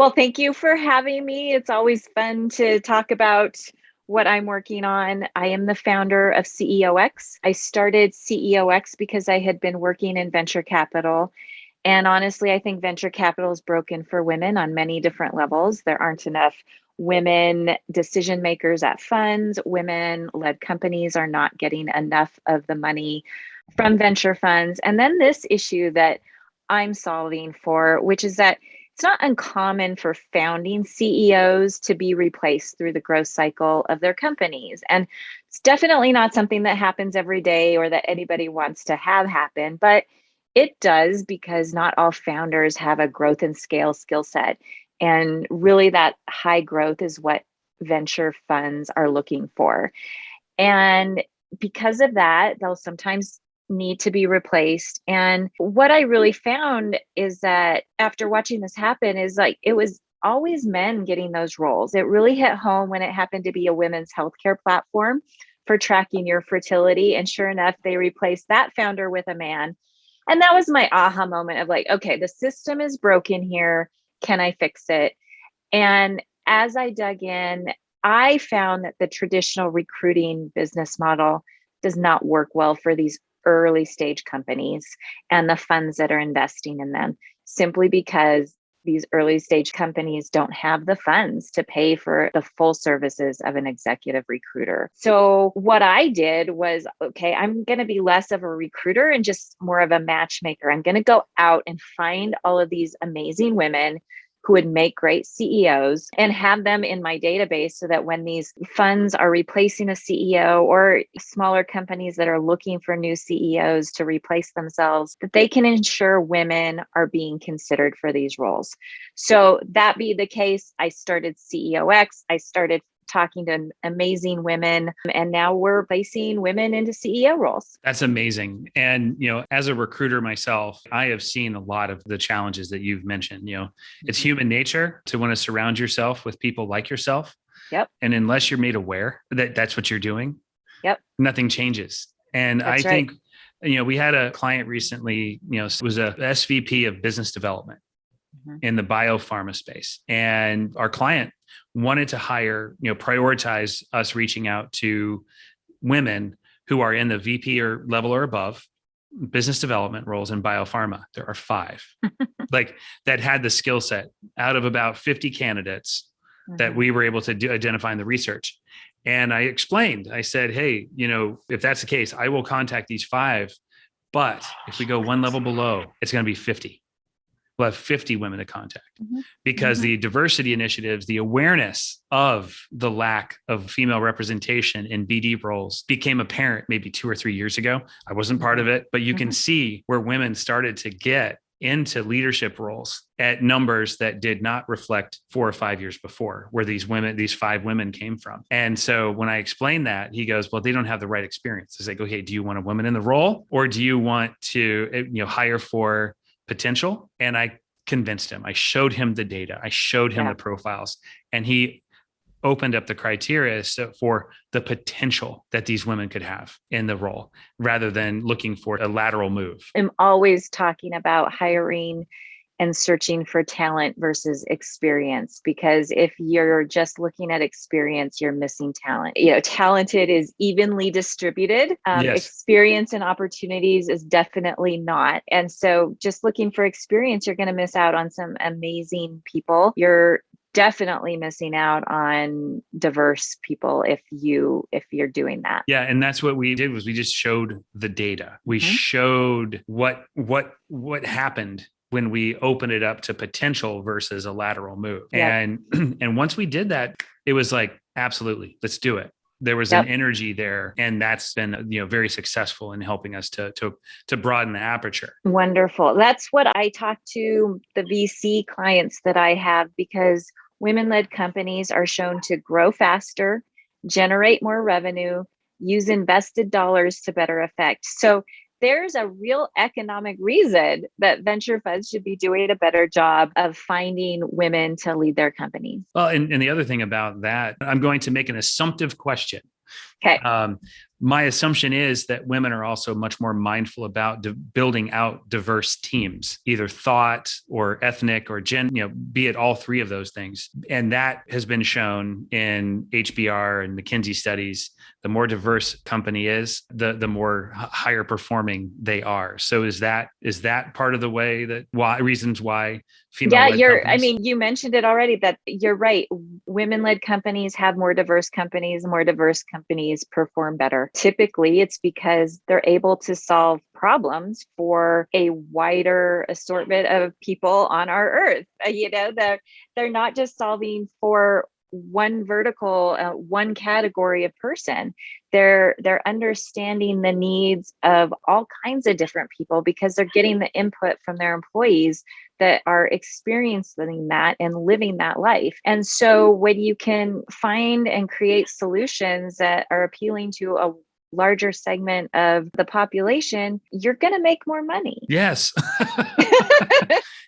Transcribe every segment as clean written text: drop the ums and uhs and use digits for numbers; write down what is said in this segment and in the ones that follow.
Well, thank you for having me. It's always fun to talk about what I'm working on. I am the founder of CEOX. I started CEOX because I had been working in venture capital. And honestly, I think venture capital is broken for women on many different levels. There aren't enough women decision makers at funds. Women led companies are not getting enough of the money from venture funds. And then this issue that I'm solving for, which is that it's not uncommon for founding CEOs to be replaced through the growth cycle of their companies. And it's definitely not something that happens every day or that anybody wants to have happen, but it does because not all founders have a growth and scale skill set. And really, that high growth is what venture funds are looking for. And because of that, they'll sometimes need to be replaced. And what I really found is that after watching this happen is like it was always men getting those roles. It really hit home when it happened to be a women's healthcare platform for tracking your fertility. And sure enough, they replaced that founder with a man. And that was my aha moment of like, okay, the system is broken here. Can I fix it? And as I dug in, I found that the traditional recruiting business model does not work well for these early stage companies and the funds that are investing in them, simply because these early stage companies don't have the funds to pay for the full services of an executive recruiter. So what I did was, okay, I'm going to be less of a recruiter and just more of a matchmaker. I'm going to go out and find all of these amazing women who would make great CEOs and have them in my database so that when these funds are replacing a CEO or smaller companies that are looking for new CEOs to replace themselves, that they can ensure women are being considered for these roles. So that being the case, I started CEOX. I started talking to amazing women, and now we're placing women into CEO roles. That's amazing. And, as a recruiter myself, I have seen a lot of the challenges that you've mentioned. It's human nature to want to surround yourself with people like yourself. Yep. And unless you're made aware that that's what you're doing, yep, nothing changes. And that's I right. think, we had a client recently, was a SVP of business development in the biopharma space. And our client wanted to hire, prioritize us reaching out to women who are in the VP or level or above business development roles in biopharma. There are 5 like that had the skill set out of about 50 candidates that we were able to identify in the research. And I explained, I said, hey, if that's the case, I will contact these 5, but if we go one level below, it's going to be 50. We'll have 50 women to contact because the diversity initiatives, the awareness of the lack of female representation in BD roles became apparent maybe 2 or 3 years ago. I wasn't part of it, but you can see where women started to get into leadership roles at numbers that did not reflect 4 or 5 years before, where these 5 women came from. And so when I explained that, he goes, well, they don't have the right experience. I say, okay, do you want a woman in the role, or do you want to, hire for potential? And I convinced him. I showed him the data. I showed him the profiles, and he opened up the criteria for the potential that these women could have in the role, rather than looking for a lateral move. I'm always talking about hiring and searching for talent versus experience, because if you're just looking at experience, you're missing talent. Talented is evenly distributed. Yes. Experience and opportunities is definitely not. And so just looking for experience, you're going to miss out on some amazing people. You're definitely missing out on diverse people if you're doing that. Yeah. And that's what we did, was we just showed the data. We showed what happened when we open it up to potential versus a lateral move. Yep. And once we did that, it was like, absolutely, let's do it. There was an energy there, and that's been, very successful in helping us to broaden the aperture. Wonderful. That's what I talk to the VC clients that I have, because women-led companies are shown to grow faster, generate more revenue, use invested dollars to better effect. So there's a real economic reason that venture funds should be doing a better job of finding women to lead their companies. Well, and the other thing about that, I'm going to make an assumptive question. Okay. My assumption is that women are also much more mindful about building out diverse teams, either thought or ethnic or be it all three of those things. And that has been shown in HBR and McKinsey studies. The more diverse company is, the more higher performing they are. So is that part of the way reasons why female-led companies? You mentioned it already that you're right. Women-led companies have more diverse companies perform better. Typically, it's because they're able to solve problems for a wider assortment of people on our earth. They're not just solving for one vertical, one category of person. They're understanding the needs of all kinds of different people because they're getting the input from their employees that are experiencing that and living that life. And so when you can find and create solutions that are appealing to a larger segment of the population, you're going to make more money. Yes.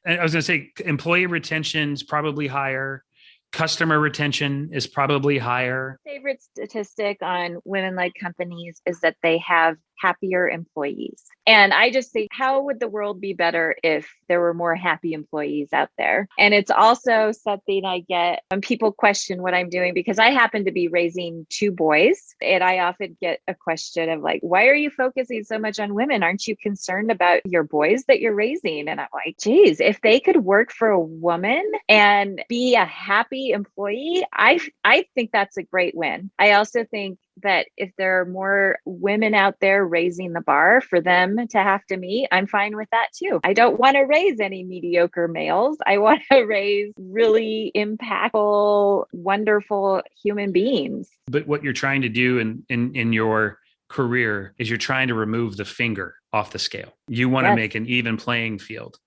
And I was going to say employee retention is probably higher. Customer retention is probably higher. Favorite statistic on women-led companies is that they have happier employees. And I just think, how would the world be better if there were more happy employees out there? And it's also something I get when people question what I'm doing, because I happen to be raising two boys. And I often get a question of like, why are you focusing so much on women? Aren't you concerned about your boys that you're raising? And I'm like, geez, if they could work for a woman and be a happy employee, I think that's a great win. I also think that if there are more women out there raising the bar for them to have to meet, I'm fine with that too. I don't want to raise any mediocre males. I want to raise really impactful, wonderful human beings. But what you're trying to do in your career is you're trying to remove the finger off the scale. You want to make an even playing field.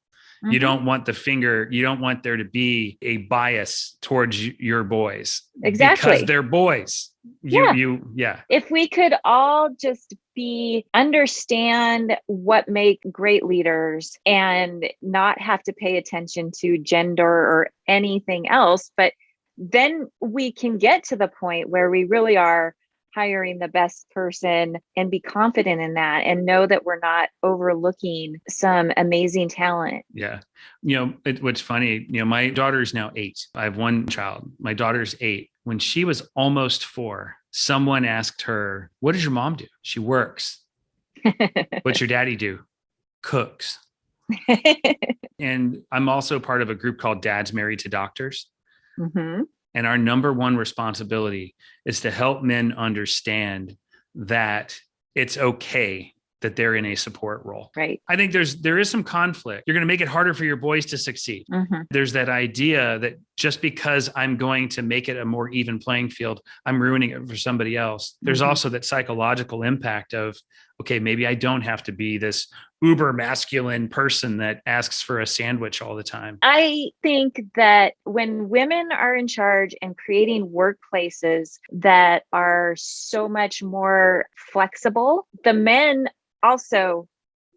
You don't want you don't want there to be a bias towards your boys. Exactly. Because they're boys. If we could all just understand what make great leaders and not have to pay attention to gender or anything else, but then we can get to the point where we really are hiring the best person and be confident in that and know that we're not overlooking some amazing talent. Yeah. What's funny, my daughter's now 8. I have one child. My daughter's 8. When she was almost 4, someone asked her, "What does your mom do?" "She works." "What's your daddy do?" "Cooks." And I'm also part of a group called Dads Married to Doctors. Mm-hmm. And our number one responsibility is to help men understand that it's okay that they're in a support role. Right. I think there is some conflict. You're going to make it harder for your boys to succeed. Mm-hmm. There's that idea that just because I'm going to make it a more even playing field, I'm ruining it for somebody else. There's also that psychological impact of, okay, maybe I don't have to be this uber masculine person that asks for a sandwich all the time. I think that when women are in charge and creating workplaces that are so much more flexible, the men also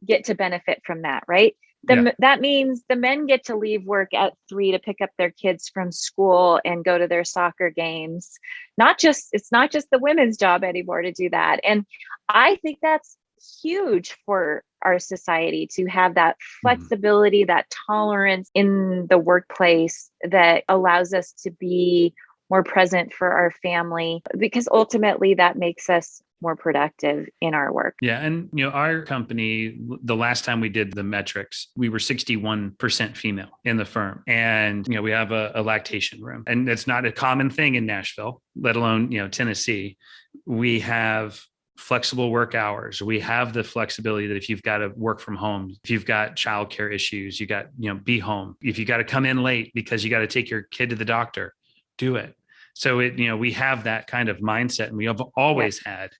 get to benefit from that, right? That means the men get to leave work at 3 to pick up their kids from school and go to their soccer games. It's not just the women's job anymore to do that. And I think that's huge for our society to have that flexibility, that tolerance in the workplace that allows us to be more present for our family, because ultimately that makes us more productive in our work. Yeah. And, our company, the last time we did the metrics, we were 61% female in the firm. And, we have a lactation room, and it's not a common thing in Nashville, let alone, Tennessee. We have flexible work hours. We have the flexibility that if you've got to work from home, if you've got childcare issues, you got, be home. If you got to come in late because you got to take your kid to the doctor, do it. So we have that kind of mindset, and we have always had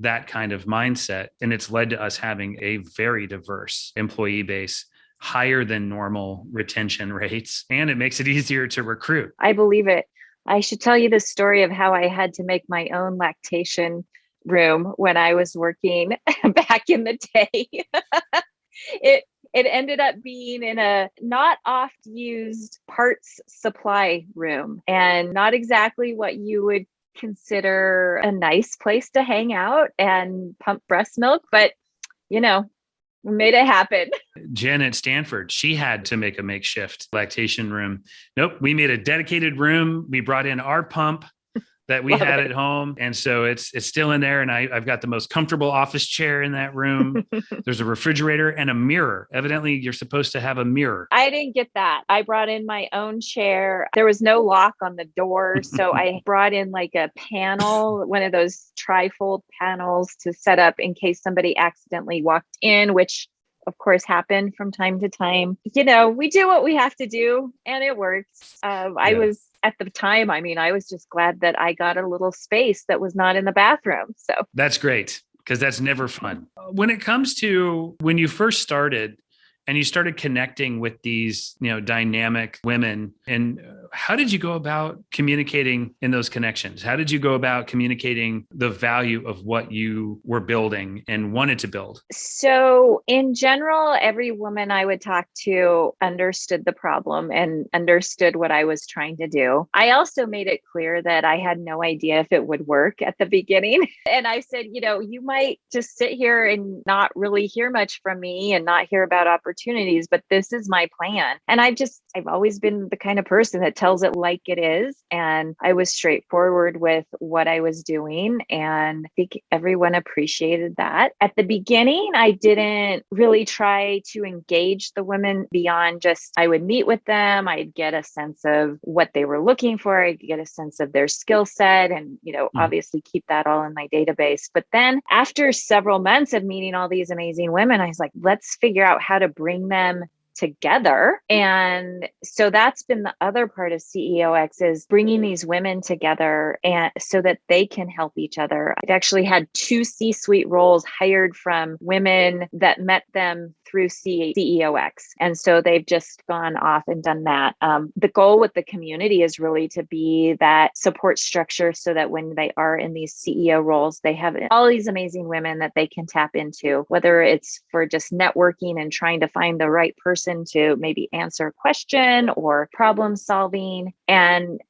that kind of mindset. And it's led to us having a very diverse employee base, higher than normal retention rates, and it makes it easier to recruit. I believe it. I should tell you the story of how I had to make my own lactation room when I was working back in the day. It ended up being in a not oft used parts supply room, and not exactly what you would consider a nice place to hang out and pump breast milk, but we made it happen. Jen at Stanford, she had to make a makeshift lactation room. Nope, we made a dedicated room. We brought in our pump that we had at home. And so it's still in there. And I've got the most comfortable office chair in that room. There's a refrigerator and a mirror. Evidently, you're supposed to have a mirror. I didn't get that. I brought in my own chair. There was no lock on the door. So I brought in like a panel, one of those trifold panels to set up in case somebody accidentally walked in, which of course happened from time to time. We do what we have to do and it works. I was at the time, I was just glad that I got a little space that was not in the bathroom. So that's great, because that's never fun. When it comes to when you first started and you started connecting with these, dynamic women, and how did you go about communicating in those connections? How did you go about communicating the value of what you were building and wanted to build? So in general, every woman I would talk to understood the problem and understood what I was trying to do. I also made it clear that I had no idea if it would work at the beginning. And I said, you might just sit here and not really hear much from me and not hear about opportunities, but this is my plan. And I've always been the kind of person that tells it like it is. And I was straightforward with what I was doing. And I think everyone appreciated that. At the beginning, I didn't really try to engage the women beyond just, I would meet with them. I'd get a sense of what they were looking for. I'd get a sense of their skill set and, obviously keep that all in my database. But then after several months of meeting all these amazing women, I was like, let's figure out how to bring them together. And so that's been the other part of CEOX, is bringing these women together and so that they can help each other. I've actually had 2 C-suite roles hired from women that met them through CEOX. And so they've just gone off and done that. The goal with the community is really to be that support structure so that when they are in these CEO roles, they have all these amazing women that they can tap into, whether it's for just networking and trying to find the right person to maybe answer a question or problem solving. And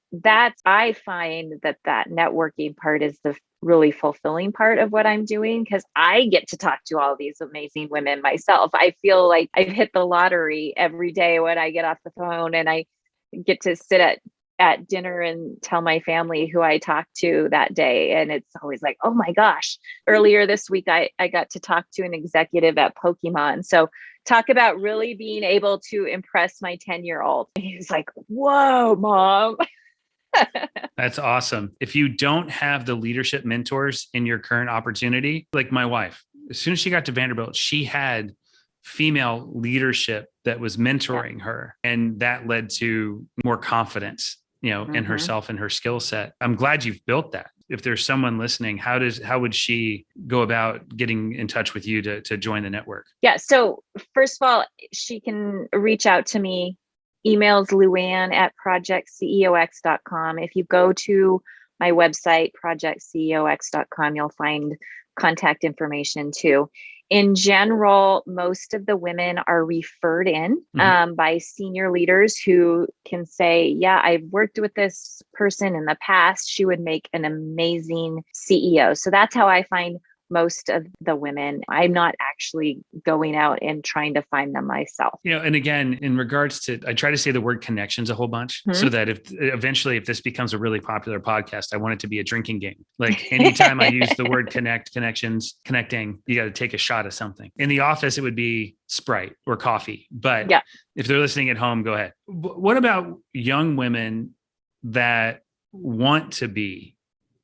I find that networking part is the really fulfilling part of what I'm doing, because I get to talk to all these amazing women myself. I feel like I've hit the lottery every day when I get off the phone and I get to sit at dinner and tell my family who I talked to that day. And it's always like, oh my gosh, earlier this week, I got to talk to an executive at Pokemon. So talk about really being able to impress my 10-year-old. He was like, whoa, Mom. That's awesome. If you don't have the leadership mentors in your current opportunity, like my wife, as soon as she got to Vanderbilt, she had female leadership that was mentoring her. And that led to more confidence, in herself and her skill set. I'm glad you've built that. If there's someone listening, how would she go about getting in touch with you to join the network? Yeah. So first of all, she can reach out to me. Emails Luann at projectceox.com. If you go to my website, projectceox.com, you'll find contact information too. In general, most of the women are referred in by senior leaders who can say, yeah, I've worked with this person in the past. She would make an amazing CEO. So that's how I find most of the women. I'm not actually going out and trying to find them myself. And again, in regards to, I try to say the word connections a whole bunch so that if this becomes a really popular podcast, I want it to be a drinking game. Like anytime I use the word connections, connecting, you got to take a shot of something. In the office, it would be Sprite or coffee. But if they're listening at home, go ahead. What about young women that want to be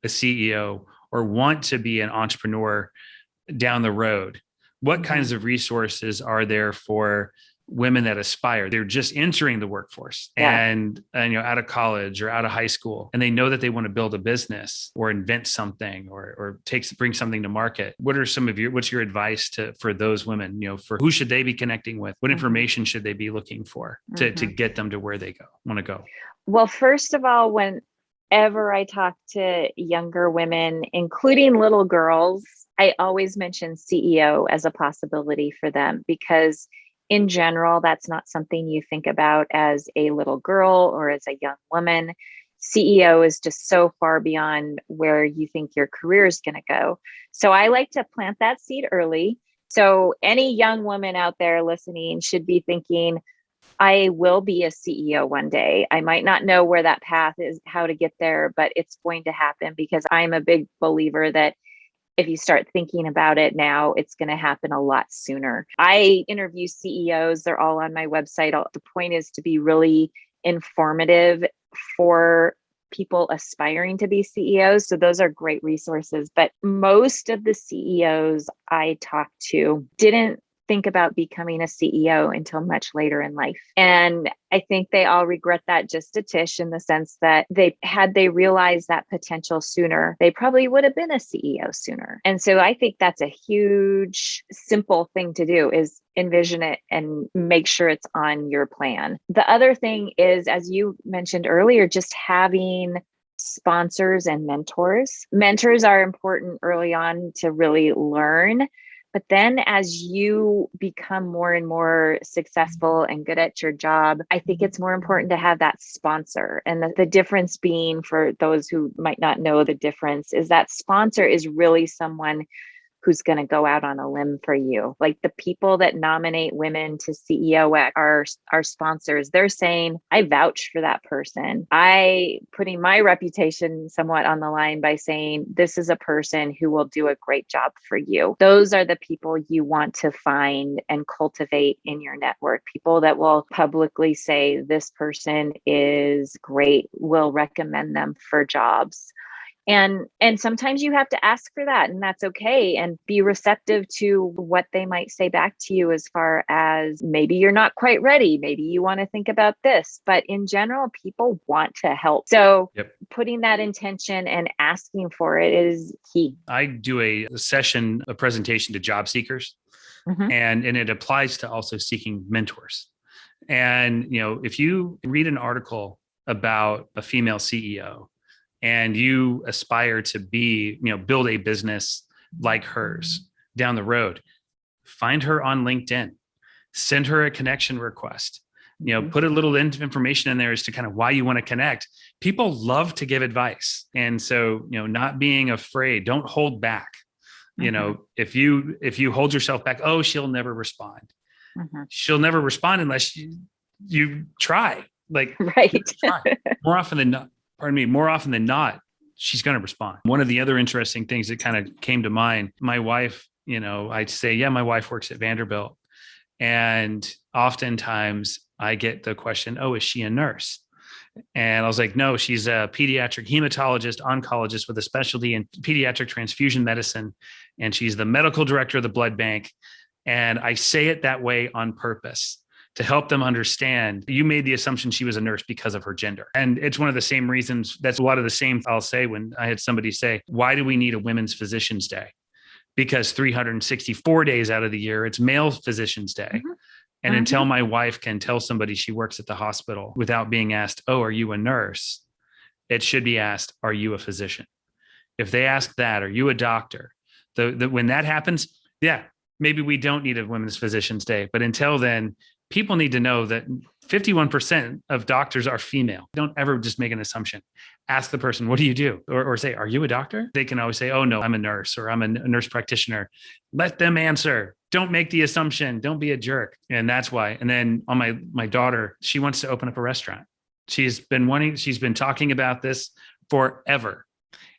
a CEO or want to be an entrepreneur down the road? What kinds of resources are there for women that aspire? They're just entering the workforce and out of college or out of high school, and they know that they want to build a business or invent something or bring something to market. What's your advice for those women? For who should they be connecting with? What information should they be looking for to get them to where they want to go? Well, first of all, whenever I talk to younger women, including little girls, I always mention CEO as a possibility for them, because in general, that's not something you think about as a little girl or as a young woman. CEO is just so far beyond where you think your career is going to go. So I like to plant that seed early. So any young woman out there listening should be thinking, I will be a CEO one day. I might not know where that path is, how to get there, but it's going to happen, because I'm a big believer that if you start thinking about it now, it's going to happen a lot sooner. I interview CEOs. They're all on my website. The point is to be really informative for people aspiring to be CEOs. So those are great resources. But most of the CEOs I talked to didn't think about becoming a CEO until much later in life. And I think they all regret that just a tish, in the sense that they realized that potential sooner, they probably would have been a CEO sooner. And so I think that's a huge, simple thing to do, is envision it and make sure it's on your plan. The other thing is, as you mentioned earlier, just having sponsors and mentors. Mentors are important early on to really learn. But then as you become more and more successful and good at your job, I think it's more important to have that sponsor. And the difference being, for those who might not know the difference, is that sponsor is really someone who's going to go out on a limb for you. Like the people that nominate women to CEOX are sponsors. They're saying, I vouch for that person. Putting my reputation somewhat on the line by saying, this is a person who will do a great job for you. Those are the people you want to find and cultivate in your network. People that will publicly say, this person is great, will recommend them for jobs. And sometimes you have to ask for that, and that's okay, and be receptive to what they might say back to you, as far as maybe you're not quite ready. Maybe you want to think about this, but in general, people want to help. So Putting that intention and asking for it is key. I do a presentation to job seekers, and it applies to also seeking mentors. And, if you read an article about a female CEO, and you aspire to be, build a business like hers down the road, find her on LinkedIn, send her a connection request, put a little information in there as to kind of why you want to connect. People love to give advice. And so, not being afraid, don't hold back. If you hold yourself back, oh, she'll never respond. She'll never respond unless you try. Like, right. Try. More often than not, she's going to respond. One of the other interesting things that kind of came to mind, my wife, I'd say, yeah, my wife works at Vanderbilt. And oftentimes I get the question, oh, is she a nurse? And I was like, no, she's a pediatric hematologist, oncologist with a specialty in pediatric transfusion medicine. And she's the medical director of the blood bank. And I say it that way on purpose, to help them understand. You made the assumption she was a nurse because of her gender. And it's one of the same reasons. That's a lot of the same I'll say when I had somebody say, why do we need a women's physician's day? Because 364 days out of the year, it's male physician's day. And until my wife can tell somebody she works at the hospital without being asked, oh, are you a nurse? It should be asked, are you a physician? If they ask that, are you a doctor? When that happens, yeah, maybe we don't need a women's physician's day. But until then, people need to know that 51% of doctors are female. Don't ever just make an assumption. Ask the person, what do you do? Or say, are you a doctor? They can always say, oh, no, I'm a nurse, or I'm a nurse practitioner. Let them answer. Don't make the assumption. Don't be a jerk. And that's why. And then on my daughter, she wants to open up a restaurant. She's been talking about this forever.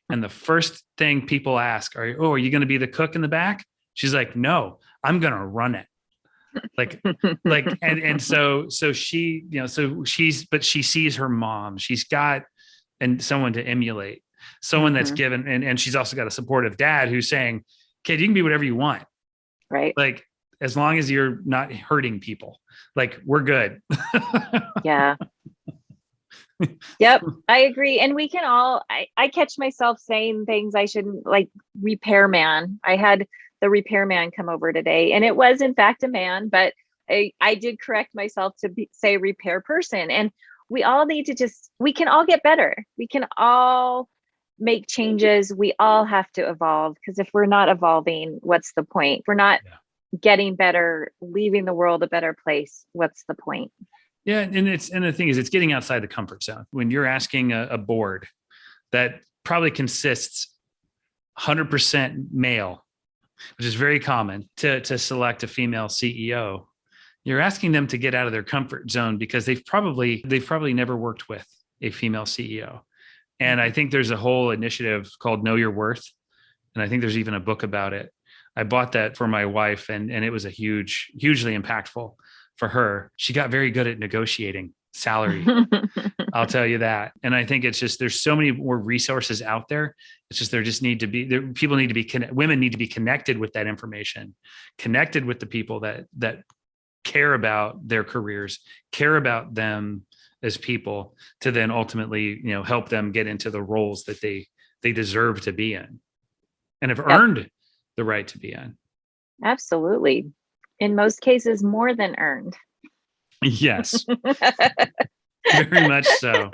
And the first thing people ask are you going to be the cook in the back? She's like, no, I'm going to run it. So she, but she sees her mom, she's got someone to emulate, someone that's given, and she's also got a supportive dad who's saying, kid, you can be whatever you want. Right. Like, as long as you're not hurting people, like, we're good. Yeah. Yep. I agree. And we can all, I catch myself saying things I shouldn't, like repairman. I had the repairman come over today, and it was in fact a man, but I did correct myself to say repair person. And we all need to we can all get better. We can all make changes. We all have to evolve, because if we're not evolving, what's the point? If we're not getting better, leaving the world a better place, what's the point? Yeah. And the thing is, it's getting outside the comfort zone. When you're asking a board that probably consists 100% male, which is very common, to select a female CEO, you're asking them to get out of their comfort zone because they've probably never worked with a female CEO. And I think there's a whole initiative called Know Your Worth. And I think there's even a book about it. I bought that for my wife, and it was hugely impactful for her. She got very good at negotiating salary. I'll tell you that. And I think it's just, there's so many more resources out there. It's just, people need to be, women need to be connected with that information, connected with the people that care about their careers, care about them as people, to then ultimately, help them get into the roles that they deserve to be in and have earned the right to be in. Absolutely. In most cases, more than earned. Yes. Very much so.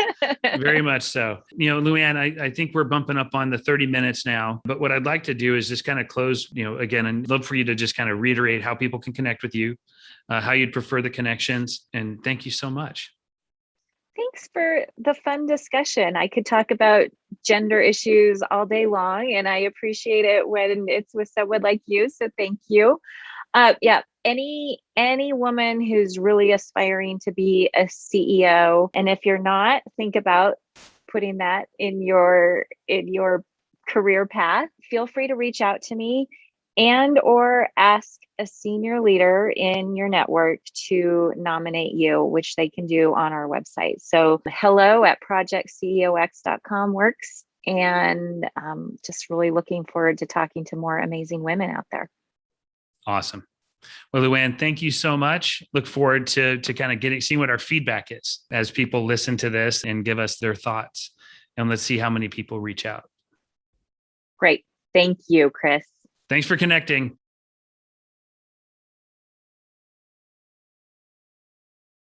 Very much so. Luann, I think we're bumping up on the 30 minutes now, but what I'd like to do is just kind of close, again, and love for you to just kind of reiterate how people can connect with you, how you'd prefer the connections. And thank you so much. Thanks for the fun discussion. I could talk about gender issues all day long, and I appreciate it when it's with someone like you. So thank you. Any woman who's really aspiring to be a CEO, and if you're not, think about putting that in your career path. Feel free to reach out to me and or ask a senior leader in your network to nominate you, which they can do on our website. So hello@projectceox.com works. And just really looking forward to talking to more amazing women out there. Awesome. Well, Luann, thank you so much. Look forward to kind of seeing what our feedback is as people listen to this and give us their thoughts. And let's see how many people reach out. Great. Thank you, Chris. Thanks for connecting.